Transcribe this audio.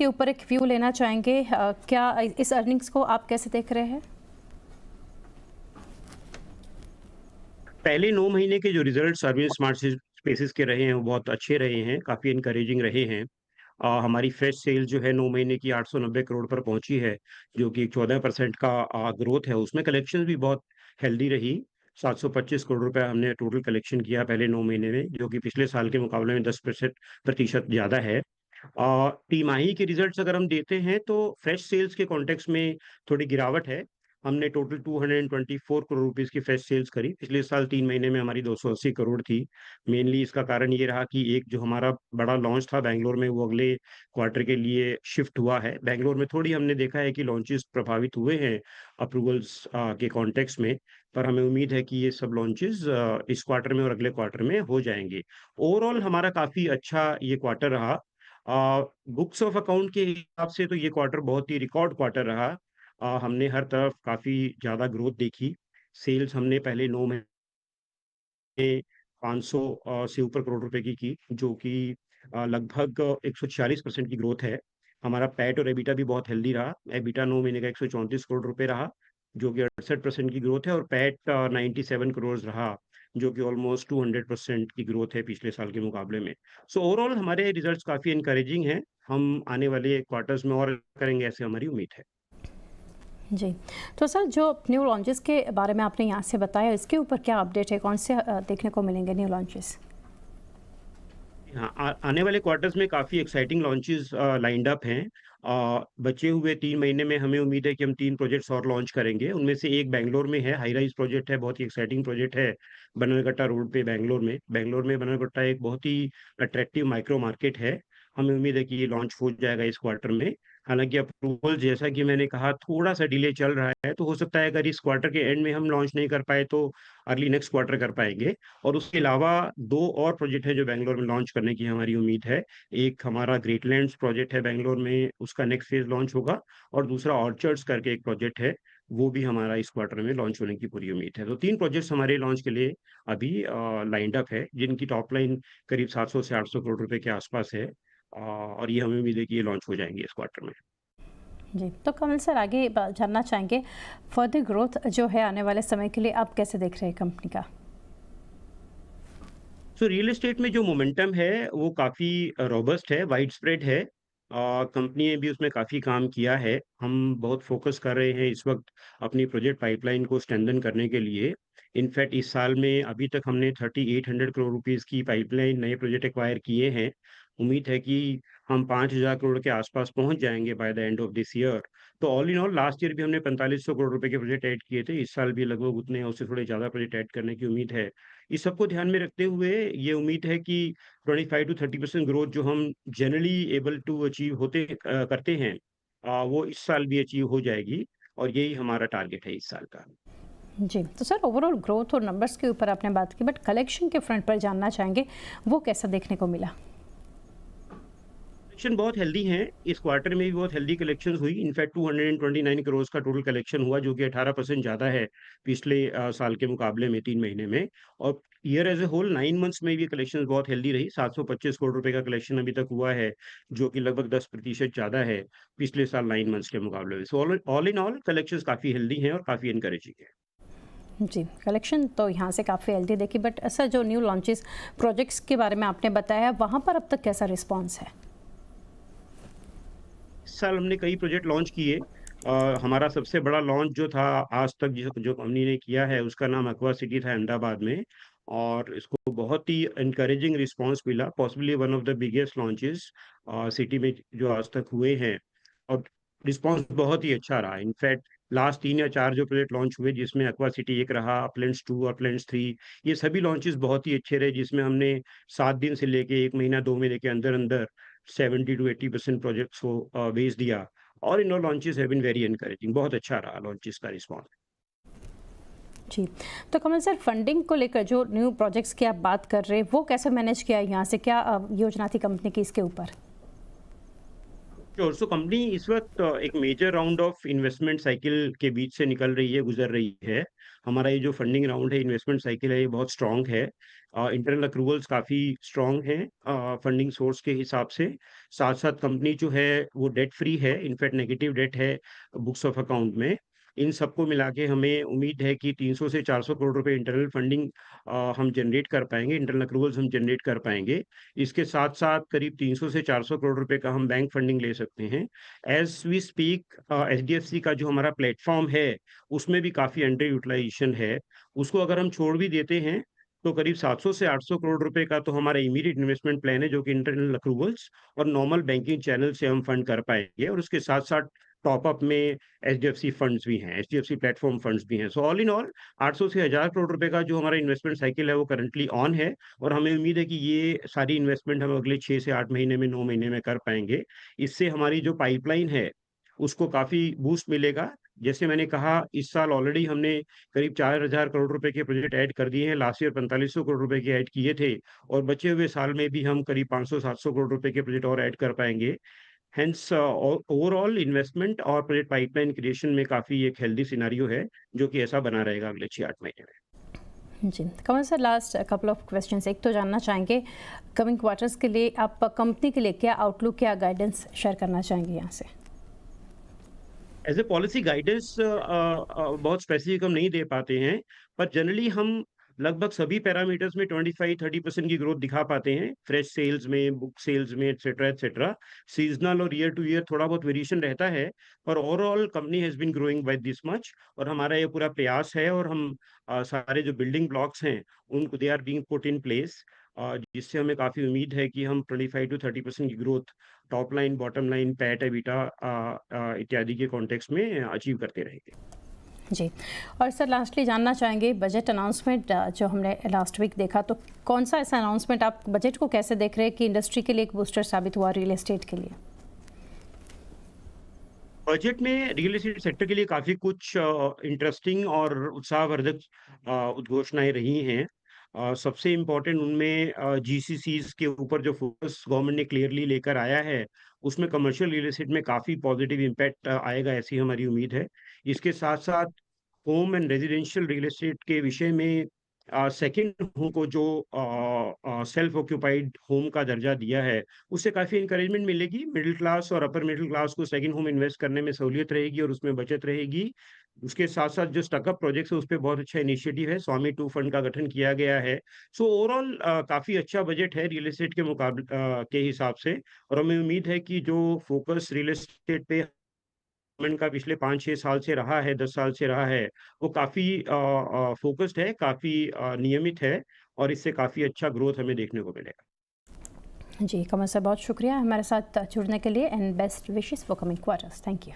के ऊपर एक व्यू लेना चाहेंगे। क्या इस अर्निंग्स को आप कैसे देख रहे हैं? पहले 9 महीने के जो रिजल्ट्स अरविंद स्मार्ट स्पेसेस के रहे हैं, वो बहुत अच्छे रहे हैं, काफ़ी एनकरेजिंग रहे हैं। हमारी फ्रेश सेल जो है 9 महीने की 890 करोड़ पर पहुँची है, जो कि 14% का ग्रोथ है। उसमें कलेक्शंस भी बहुत हेल्दी रही। 725 करोड़ रुपए हमने टोटल कलेक्शन किया पहले 9 महीने में, जो कि पिछले साल के मुकाबले में 10% ज़्यादा है। तिमाही के रिजल्ट्स अगर हम देते हैं, तो फ्रेश सेल्स के कॉन्टेक्स्ट में थोड़ी गिरावट है। हमने टोटल 224 करोड़ रुपीस की फ्रेश सेल्स करी। पिछले साल 3 महीने में हमारी 280 करोड़ थी। मेनली इसका कारण ये रहा कि एक जो हमारा बड़ा लॉन्च था बैंगलोर में, वो अगले क्वार्टर के लिए शिफ्ट हुआ है। बैंगलोर में थोड़ी हमने देखा है कि लॉन्चेस प्रभावित हुए हैं अप्रूवल्स के कॉन्टेक्स्ट में, पर हमें उम्मीद है कि ये सब लॉन्चेस इस क्वार्टर में और अगले क्वार्टर में हो जाएँगे। ओवरऑल हमारा काफ़ी अच्छा ये क्वार्टर रहा। बुक्स ऑफ अकाउंट के हिसाब से तो ये क्वार्टर बहुत ही रिकॉर्ड क्वार्टर रहा। हमने हर तरफ काफ़ी ज़्यादा ग्रोथ देखी। सेल्स हमने पहले 9 महीने में 500 से ऊपर करोड़ रुपए की, जो कि लगभग 146% की ग्रोथ है। हमारा पैट और एबिटा भी बहुत हेल्दी रहा। एबिटा 9 महीने का 134 करोड़ रुपए रहा, जो कि 68% की ग्रोथ है, और पैट 97 करोड़ रहा, जो कि ऑलमोस्ट 200% की ग्रोथ है पिछले साल के मुकाबले में। सो ओवरऑल हमारे रिजल्ट्स काफ़ी एनकरेजिंग हैं। हम आने वाले क्वार्टर्स में और करेंगे, ऐसे हमारी उम्मीद है। जी, तो सर जो न्यू लॉन्चेस के बारे में आपने यहाँ से बताया, इसके ऊपर क्या अपडेट है? कौन से देखने को मिलेंगे न्यू लॉन्चेस? हाँ, आने वाले क्वार्टर्स में काफ़ी एक्साइटिंग लॉन्चेस लाइन्ड अप हैं। बचे हुए 3 महीने में हमें उम्मीद है कि हम 3 प्रोजेक्ट्स और लॉन्च करेंगे। उनमें से एक बैंगलोर में है, हाई राइज़ प्रोजेक्ट है, बहुत ही एक्साइटिंग प्रोजेक्ट है, बन्नरघट्टा रोड पे बैंगलोर में। बैंगलोर में बन्नरघट्टा एक बहुत ही अट्रैक्टिव माइक्रो मार्केट है। हमें उम्मीद है कि ये लॉन्च हो जाएगा इस क्वार्टर में। हालाँकि अप्रूवल, जैसा कि मैंने कहा, थोड़ा-सा डिले चल रहा है, तो हो सकता है अगर इस क्वार्टर के एंड में हम लॉन्च नहीं कर पाए, तो अर्ली नेक्स्ट क्वार्टर कर पाएँगे। और उसके अलावा 2 और प्रोजेक्ट हैं जो बैंगलोर में लॉन्च करने की हमारी उम्मीद है। एक हमारा ग्रेटलैंड्स प्रोजेक्ट है बैंगलोर में, उसका नेक्स्ट फेज़ लॉन्च होगा, और दूसरा ऑर्चर्ड्स करके एक प्रोजेक्ट है, वो भी हमारा इस क्वार्टर में लॉन्च होने की पूरी उम्मीद है। तो 3 प्रोजेक्ट्स हमारे लॉन्च के लिए अभी लाइन्ड अप है, जिनकी टॉप लाइन करीब 700 से 800 करोड़ रुपए के आसपास है। और ये हमें उम्मीद है कि ये लॉन्च हो जाएँगे इस क्वार्टर में। जी, तो कमल सर आगे जानना चाहेंगे, फर्दर ग्रोथ जो है आने वाले समय के लिए आप कैसे देख रहे हैं कंपनी का? सो रियल एस्टेट में जो मोमेंटम है, वो काफ़ी रोबस्ट है, वाइड स्प्रेड है। कंपनी ने भी उसमें काफ़ी काम किया है। हम बहुत फ़ोकस कर रहे हैं इस वक़्त अपनी प्रोजेक्ट पाइपलाइन को स्ट्रेंथन करने के लिए। इनफैक्ट इस साल में अभी तक हमने 3800 करोड़ रुपीज़ की पाइपलाइन नए प्रोजेक्ट एक्वायर किए हैं। उम्मीद है कि हम 5000 करोड़ के आस-पास पहुँच जाएँगे by the end of this year. तो all in all last year भी हमने 4500 करोड़ रुपए के प्रोजेक्ट ऐड किए थे। इस साल भी लगभग उतने या उससे थोड़े ज़्यादा प्रोजेक्ट ऐड करने की उम्मीद है। इस सबको ध्यान में रखते हुए ये उम्मीद है कि 25 टू 30% ग्रोथ जो हम जनरली एबल टू अचीव करते हैं, वो इस साल भी अचीव हो जाएगी, और यही हमारा टारगेट है इस साल का। जी, तो सर ओवरऑल ग्रोथ और नंबर्स के ऊपर आपने बात की, बट कलेक्शन के फ्रंट पर जानना चाहेंगे, वो कैसा देखने को मिला? कलेक्शन बहुत हेल्दी हैं। इस क्वार्टर में भी बहुत हेल्दी कलेक्शंस हुई। इनफैक्ट 229 करोड़ का टोटल कलेक्शन हुआ, जो कि 18% ज़्यादा है पिछले साल के मुकाबले में 3 महीने में। और year as a whole 9 months में भी कलेक्शंस बहुत हेल्दी रही। 725 करोड़ रुपए का कलेक्शन अभी तक हुआ है, जो कि लगभग 10% ज़्यादा है पिछले साल 9 मंथ्स के मुकाबले में। So all all in all collections काफ़ी हेल्दी हैं और काफ़ी एनकरेजिंग है। जी, कलेक्शन तो यहाँ से काफ़ी हेल्दी देखी, बट सर जो न्यू लॉन्चेस प्रोजेक्ट्स के बारे में आपने बताया, वहाँ पर अब तक कैसा रिस्पॉन्स है? इस साल हमने कई प्रोजेक्ट लॉन्च किए। हमारा सबसे बड़ा लॉन्च जो था आज तक, जो जो कंपनी ने किया है, उसका नाम एक्वा सिटी था अहमदाबाद में, और इसको बहुत ही एनकरेजिंग रिस्पांस मिला। Possibly one of the biggest launches city में जो आज तक हुए हैं, और रिस्पांस बहुत ही अच्छा रहा। इनफैक्ट लास्ट 3 या 4 जो प्रोजेक्ट लॉन्च हुए, जिसमें एक्वा सिटी एक रहा, अपलैंड्स 2 और अपलैंड्स 3, ये सभी लॉन्चेस बहुत ही अच्छे रहे, जिसमें हमने 7 दिन से लेके 1 महीना 2 महीने के अंदर-अंदर 70 टू 80% प्रोजेक्ट्स को बेच दिया। All in all launches have been very encouraging. बहुत अच्छा रहा लॉन्चेस का रिस्पॉन्स। जी, तो कमल सर फंडिंग को लेकर जो न्यू प्रोजेक्ट्स की आप बात कर रहे हैं, वो कैसे मैनेज किया है यहाँ से? क्या योजना थी कंपनी की इसके ऊपर? श्योर। सो कंपनी इस वक़्त एक major round of investment cycle के बीच से निकल रही है, गुज़र रही है। हमारा ये जो फंडिंग राउंड है, इन्वेस्टमेंट साइकिल है, ये बहुत स्ट्रॉन्ग है। इंटरनल अक्रूवल्स काफ़ी स्ट्रॉन्ग हैं फंडिंग सोर्स के हिसाब से। साथ-साथ कंपनी जो है, वो डेट फ्री है, इनफैक्ट नेगेटिव डेट है बुक्स ऑफ अकाउंट में। इन सबको मिला के हमें उम्मीद है कि 300 से 400 करोड़ रुपए इंटरनल फंडिंग हम जनरेट कर पाएँगे, इंटरनल अक्रूवल्स हम जनरेट कर पाएँगे। इसके साथ-साथ करीब 300 से 400 करोड़ रुपए का हम बैंक फंडिंग ले सकते हैं। एज़ वी स्पीक एचडीएफसी का जो हमारा प्लेटफ़ॉर्म है, उसमें भी काफ़ी अंडर यूटिलाइज़ेशन है। उसको अगर हम छोड़ भी देते हैं, तो करीब 700 से 800 करोड़ रुपए का तो हमारा इमीडिएट इन्वेस्टमेंट प्लान है, जो कि इंटरनल अक्रूवल्स और नॉर्मल बैंकिंग चैनल से हम फंड कर पाएँगे और उसके साथ-साथ टॉप अप में एचडीएफसी फंड्स भी हैं, एचडीएफसी प्लेटफ़ॉर्म फंड्स भी हैं। सो ऑल इन ऑल 800 से 1000 करोड़ रुपए का जो हमारा इन्वेस्टमेंट साइकिल है, वो करंटली ऑन है और हमें उम्मीद है कि ये सारी इन्वेस्टमेंट हम अगले 6 से 8 महीने में, 9 महीने में कर पाएँगे। इससे हमारी जो पाइपलाइन है, उसको काफ़ी बूस्ट मिलेगा। जैसे मैंने कहा, इस साल ऑलरेडी हमने करीब 4000 करोड़ रुपए के प्रोजेक्ट ऐड कर दिए हैं। लास्ट ईयर 4500 करोड़ रुपए के ऐड किए थे और बचे हुए साल में भी हम करीब 500-700 करोड़ रुपए के प्रोजेक्ट और ऐड कर पाएँगे। हेंस ओवरऑल इन्वेस्टमेंट और प्रोजेक्ट पाइपलाइन क्रिएशन में काफ़ी एक हेल्दी सिनेरियो है, जो कि ऐसा बना रहेगा अगले 6-8 महीने में। जी, Kamal sir, last couple of questions. एक तो जानना चाहेंगे कमिंग क्वार्टर्स के लिए आप कंपनी के लिए क्या आउटलुक, क्या गाइडेंस शेयर करना चाहेंगे यहाँ से? एज़ ए पॉलिसी गाइडेंस बहुत स्पेसिफिक हम नहीं दे पाते हैं, पर जनरली हम लगभग सभी पैरामीटर्स में 25-30% की ग्रोथ दिखा पाते हैं। फ्रेश सेल्स में, बुक सेल्स में, एटसेट्रा, एटसेट्रा। सीज़नल और ईयर टू ईयर थोड़ा बहुत वेरिएशन रहता है, पर overall company has been growing by this much और हमारा ये पूरा प्रयास है और हम सारे जो बिल्डिंग ब्लॉक्स हैं, उनको they are being put in place जिससे हमें काफ़ी उम्मीद है कि हम 25-30% की growth top line, bottom line, PAT, EBITDA इत्यादि के कॉन्टेक्स्ट में अचीव करते रहेंगे। जी, और सर लास्टली जानना चाहेंगे बजट अनाउंसमेंट जो हमने लास्ट वीक देखा, तो कौन सा ऐसा अनाउंसमेंट, आप बजट को कैसे देख रहे हैं कि इंडस्ट्री के लिए एक बूस्टर साबित हुआ रियल एस्टेट के लिए? बजट में रियल एस्टेट सेक्टर के लिए काफ़ी कुछ इंटरेस्टिंग और उत्साहवर्धक उद्घोषणाएँ रही हैं। सबसे इम्पोर्टेंट उनमें जीसीसीज़ के ऊपर जो फ़ोकस गवर्नमेंट ने क्लियरली लेकर आया है, उसमें कमर्शियल रियल एस्टेट में काफ़ी पॉजिटिव इम्पैक्ट आएगा, ऐसी हमारी उम्मीद है। इसके साथ-साथ home and residential real estate के विषय में सेकंड होम को जो सेल्फ ऑक्यूपाइड होम का दर्जा दिया है, उससे काफ़ी एनकरेजमेंट मिलेगी। मिडल क्लास और अपर मिडल क्लास को सेकंड होम इन्वेस्ट करने में सहूलियत रहेगी और उसमें बचत रहेगी। उसके साथ-साथ जो स्टर्टअप प्रोजेक्ट्स है, उस पे बहुत अच्छा इनिशिएटिव है। स्वामी 2 फंड का गठन किया गया है। सो ओवरऑल काफ़ी अच्छा बजट है रियल एस्टेट के के हिसाब से और हमें उम्मीद है कि जो फोकस रियल एस्टेट पे गवर्नमेंट का पिछले 5-6 साल से रहा है, 10 साल से रहा है, वो काफ़ी फ़ोकस्ड है, काफ़ी नियमित है और इससे काफ़ी अच्छा ग्रोथ हमें देखने को मिलेगा। जी, कमल सर, बहुत शुक्रिया हमारे साथ जुड़ने के लिए and best wishes for coming quarters. Thank you.